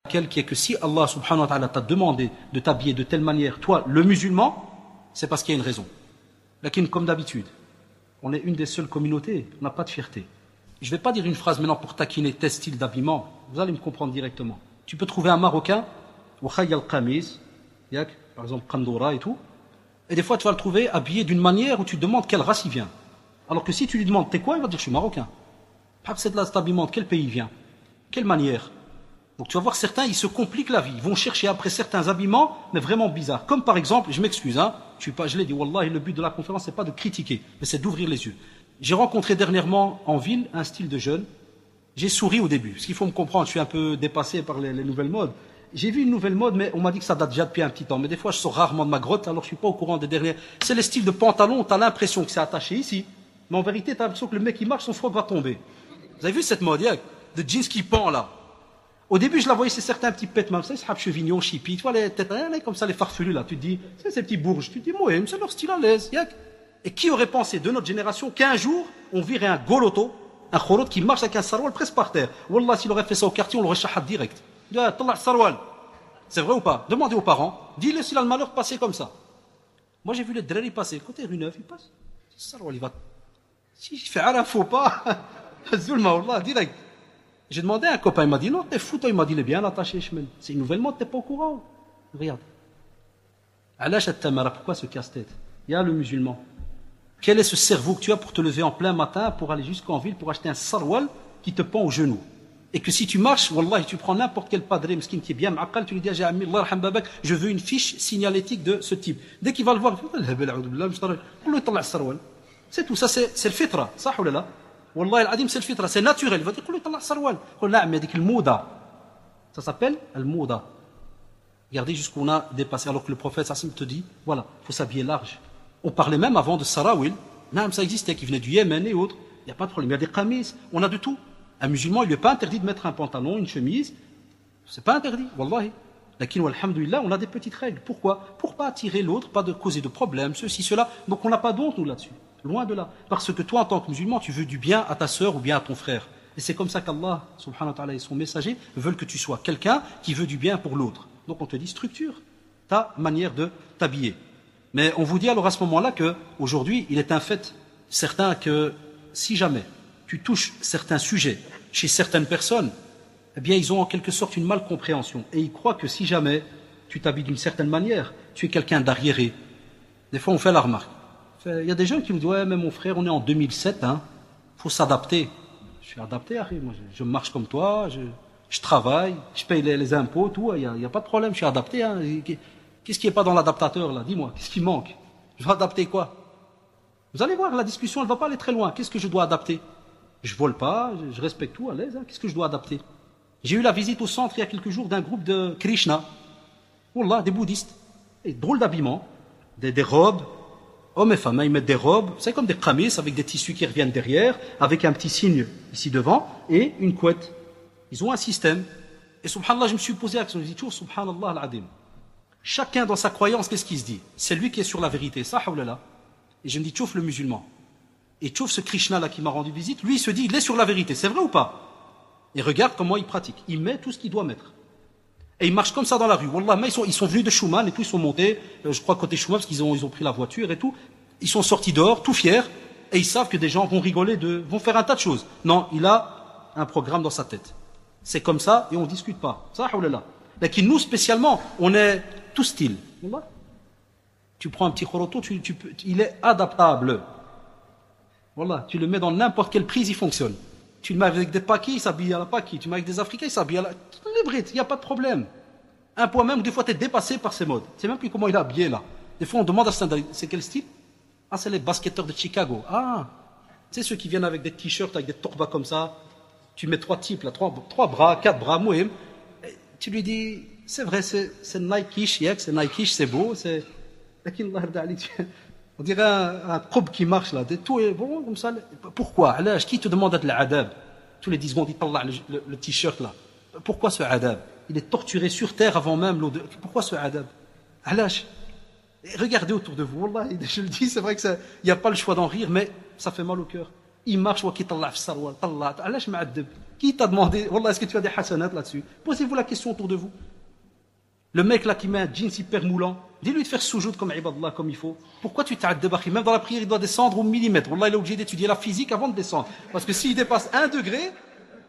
qui est que si Allah subhanahu wa ta'ala t'a demandé de t'habiller de telle manière, toi, le musulman, c'est parce qu'il y a une raison. Lakin, comme d'habitude, on est une des seules communautés, on n'a pas de fierté. Je ne vais pas dire une phrase maintenant pour taquiner tel style d'habillement, vous allez me comprendre directement. Tu peux trouver un Marocain, par exemple Kandoura et tout, et des fois tu vas le trouver habillé d'une manière où tu te demandes quelle race il vient. Alors que si tu lui demandes t'es quoi, il va dire je suis marocain. C'est de l'habillement, de quel pays il vient, quelle manière. Donc tu vas voir certains, ils se compliquent la vie, ils vont chercher après certains habillements, mais vraiment bizarres. Comme par exemple, je m'excuse, je l'ai dit, wallahi, le but de la conférence c'est pas de critiquer, mais c'est d'ouvrir les yeux. J'ai rencontré dernièrement en ville un style de jeune, j'ai souri au début, parce qu'il faut me comprendre, je suis un peu dépassé par les nouvelles modes. J'ai vu une nouvelle mode, mais on m'a dit que ça date déjà depuis un petit temps. Mais des fois, je sors rarement de ma grotte, alors je suis pas au courant des dernières. C'est le style de pantalon, tu as l'impression que c'est attaché ici, mais en vérité, tu as l'impression que le mec qui marche, son froc va tomber. Vous avez vu cette mode, de jeans qui pend là? Au début, je la voyais, c'est certains petits pètes, même ça, ils se rappent chevignons, chipis, tu vois, les têtes, comme ça, les farfelus là, tu te dis, c'est ces petits bourges, tu te dis, moi, c'est leur style à l'aise, Et qui aurait pensé de notre génération qu'un jour, on virait un goloto, un khorot qui marche avec un sarwal presque par terre? Wallah, s'il aurait fait ça au quartier, on l'aurait chahat direct. C'est vrai ou pas? Demandez aux parents, dis-le s'il a le malheur de passer comme ça. Moi, j'ai vu les drari passer, côté rue Neuve, il passe, sarwal, il va. Si je fais un faux pas, Zulma, wallah, direct. J'ai demandé à un copain, il m'a dit, non, t'es fou, toi, il m'a dit, il est bien attaché, chemin. C'est une nouvelle mode, t'es pas au courant. Regarde. Alash at-tamara, pourquoi ce casse-tête? Il y a le musulman. Quel est ce cerveau que tu as pour te lever en plein matin, pour aller jusqu'en ville, pour acheter un sarwal qui te pend au genou? Et que si tu marches, wallah, tu prends n'importe quel padre, miskin qui est bien ma'akal, tu lui dis, je veux une fiche signalétique de ce type. Dès qu'il va le voir, c'est tout, ça c'est le fitra, ça ou là? Wallah al-adim, c'est le fitra, c'est naturel. Il va dire, ça s'appelle al-mouda. Regardez jusqu'où on a dépassé, alors que le prophète Sassim te dit, voilà, il faut s'habiller large. On parlait même avant de sarawil, ça existait, qui venait du Yémen et autres, il n'y a pas de problème, il y a des qamis, on a de tout. Un musulman, il ne lui est pas interdit de mettre un pantalon, une chemise, c'est pas interdit, wallahi. Lakin, alhamdoulilah, on a des petites règles. Pourquoi? Pour pas attirer l'autre, pas de causer de problèmes, ceci, cela. Donc on n'a pas d'honte, nous, là-dessus. Loin de là. Parce que toi, en tant que musulman, tu veux du bien à ta sœur ou bien à ton frère. Et c'est comme ça qu'Allah, subhanahu wa ta'ala, et son messager veulent que tu sois quelqu'un qui veut du bien pour l'autre. Donc on te dit, structure ta manière de t'habiller. Mais on vous dit alors à ce moment-là que, aujourd'hui, il est un fait certain que si jamais tu touches certains sujets chez certaines personnes, eh bien, ils ont en quelque sorte une malcompréhension. Et ils croient que si jamais tu t'habilles d'une certaine manière, tu es quelqu'un d'arriéré. Des fois, on fait la remarque. Il y a des gens qui me disent, ouais, mais mon frère, on est en 2007, faut s'adapter. Je suis adapté, moi, je marche comme toi, je travaille, je paye les impôts, tout, il n'y a pas de problème, je suis adapté. Qu'est-ce qui n'est pas dans l'adaptateur, là? Dis-moi, qu'est-ce qui manque? Je vais adapter quoi? Vous allez voir, la discussion, elle ne va pas aller très loin. Qu'est-ce que je dois adapter? Je vole pas, je respecte tout à l'aise. Qu'est-ce que je dois adapter? J'ai eu la visite au centre il y a quelques jours d'un groupe de Krishna. Wallah, des bouddhistes. Et drôle d'habillement, des robes. Hommes et femmes, ils mettent des robes, c'est comme des qamis avec des tissus qui reviennent derrière, avec un petit signe ici devant et une couette. Ils ont un système. Et subhanallah, je me suis posé la question, je me dis, subhanallah al-adim. Chacun dans sa croyance, qu'est-ce qu'il se dit? C'est lui qui est sur la vérité, ça, hawlala. Et je me dis, tchouf le musulman. Et tchouf ce Krishna là qui m'a rendu visite, lui il se dit, il est sur la vérité, c'est vrai ou pas? Et regarde comment il pratique. Il met tout ce qu'il doit mettre. Et il marche comme ça dans la rue. Wallah, mais ils sont venus de Schumann et tout, ils sont montés, je crois côté Schumann, parce qu'ils ont pris la voiture et tout. Ils sont sortis dehors, tout fiers, et ils savent que des gens vont rigoler, vont faire un tas de choses. Non, il a un programme dans sa tête. C'est comme ça, et on ne discute pas. Ça, hawlala. Lakin nous, spécialement, on est tout style. Wallah. Tu prends un petit khoroto, il est adaptable. Voilà, tu le mets dans n'importe quelle prise, il fonctionne. Tu le mets avec des paquis, il s'habille à la paquis. Tu le mets avec des Africains, il s'habille à la... Les Brites, il n'y a pas de problème. Un point même, des fois, tu es dépassé par ces modes. Tu sais même plus comment il est habillé, là. Des fois, on demande à Standard, c'est quel style? Ah, c'est les basketteurs de Chicago. Ah, tu sais ceux qui viennent avec des t-shirts, avec des torbas comme ça. Tu mets 3 types, là, 3 bras, 4 bras, mouhim. Tu lui dis, c'est vrai, c'est Nike-ish, c'est Nike-ish, c'est beau, c'est... On dirait un probe qui marche là, tout est bon comme ça. Pourquoi? Qui te demande d'être l'adab? Tous les 10 secondes, il parle le t-shirt là. Pourquoi ce adab? Il est torturé sur terre avant même l'eau. Pourquoi ce adab? Regardez autour de vous, wallah, je le dis, c'est vrai qu'il n'y a pas le choix d'en rire, mais ça fait mal au cœur. Il marche, wa qui tallah fi sarwal, tallah, alash ma'addab. Qui t'a demandé, Wallah, est-ce que tu as des hasanat là-dessus? Posez-vous la question autour de vous. Le mec là qui met un jeans hyper moulant, dis-lui de faire soujoud comme ibadallah, comme il faut. Pourquoi tu t'arrêtes de bakhi? Même dans la prière, il doit descendre au millimètre. Wallah, il est obligé d'étudier la physique avant de descendre. Parce que s'il dépasse 1 degré,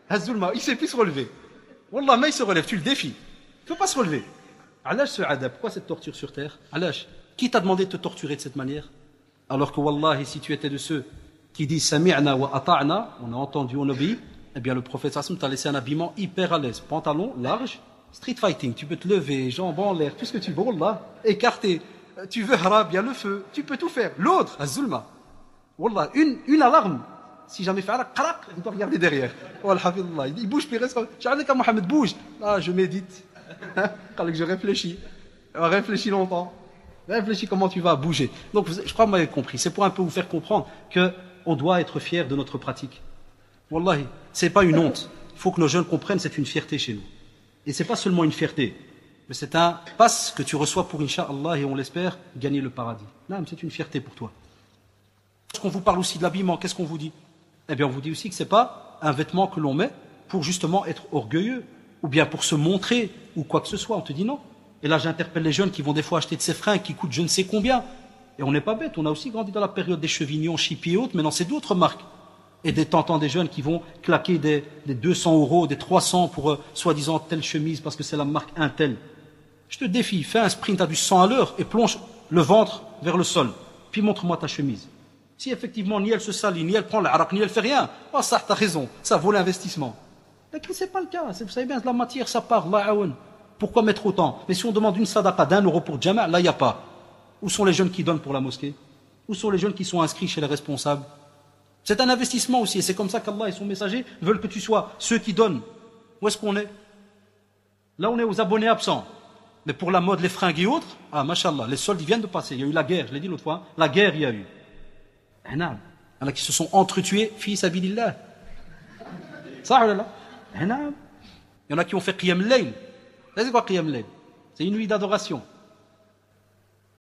Hazulma, il ne sait plus se relever. Wallah, mais il se relève, tu le défies. Il ne peut pas se relever. Alash ce adab, pourquoi cette torture sur terre? Alash, qui t'a demandé de te torturer de cette manière? Alors que Wallah, si tu étais de ceux qui disent Sami'na wa ata'na, on a entendu, on obéit, eh bien le prophète Sassoum t'a laissé un habillement hyper à l'aise. Pantalon large, street fighting, tu peux te lever, jambes en l'air, tout ce que tu veux, Wallah, écarté. Tu veux harab, bien le feu, tu peux tout faire. L'autre, Azulma, Wallah, une alarme. Si jamais fait un crac, il doit regarder derrière. Wallah, il bouge, puis il reste comme. J'arrive comme Mohamed bouge. Ah, je médite. Je réfléchis. Réfléchis longtemps. Réfléchis comment tu vas bouger. Donc, je crois que vous m'avez compris. C'est pour un peu vous faire comprendre qu'on doit être fier de notre pratique. Wallahi, c'est pas une honte. Il faut que nos jeunes comprennent, c'est une fierté chez nous. Et c'est pas seulement une fierté, mais c'est un passe que tu reçois pour, Inch'Allah, et on l'espère, gagner le paradis. Non, c'est une fierté pour toi. Lorsqu'on vous parle aussi de l'habillement, qu'est-ce qu'on vous dit? Eh bien, on vous dit aussi que c'est pas un vêtement que l'on met pour justement être orgueilleux, ou bien pour se montrer, ou quoi que ce soit. On te dit non. Et là, j'interpelle les jeunes qui vont des fois acheter de ces fringues qui coûtent je ne sais combien. Et on n'est pas bête, on a aussi grandi dans la période des chevignons, Chipi et autres, maintenant c'est d'autres marques. Et des tentants des jeunes qui vont claquer des 200 €, des 300 pour soi-disant telle chemise parce que c'est la marque Intel. Je te défie, fais un sprint à du 100 à l'heure et plonge le ventre vers le sol. Puis montre-moi ta chemise. Si effectivement ni elle se salit, ni elle prend l'arak, ni elle fait rien, oh ça t'as raison, ça vaut l'investissement. Mais c'est pas le cas, vous savez bien, de la matière ça part, la'aoun. Pourquoi mettre autant? Mais si on demande une sadaqa d'1 € pour Jama', là il n'y a pas. Où sont les jeunes qui donnent pour la mosquée? Où sont les jeunes qui sont inscrits chez les responsables? C'est un investissement aussi, et c'est comme ça qu'Allah et son messager veulent que tu sois ceux qui donnent. Où est-ce qu'on est? Là on est aux abonnés absents. Mais pour la mode, les fringues et autres, ah mashallah, les soldes ils viennent de passer. Il y a eu la guerre, je l'ai dit l'autre fois, la guerre il y a eu. Il y en a qui se sont entretués, fi sabilillah. Ça, là. Il y en a qui ont fait qiyam layl. C'est quoi qiyam layl? C'est une nuit d'adoration.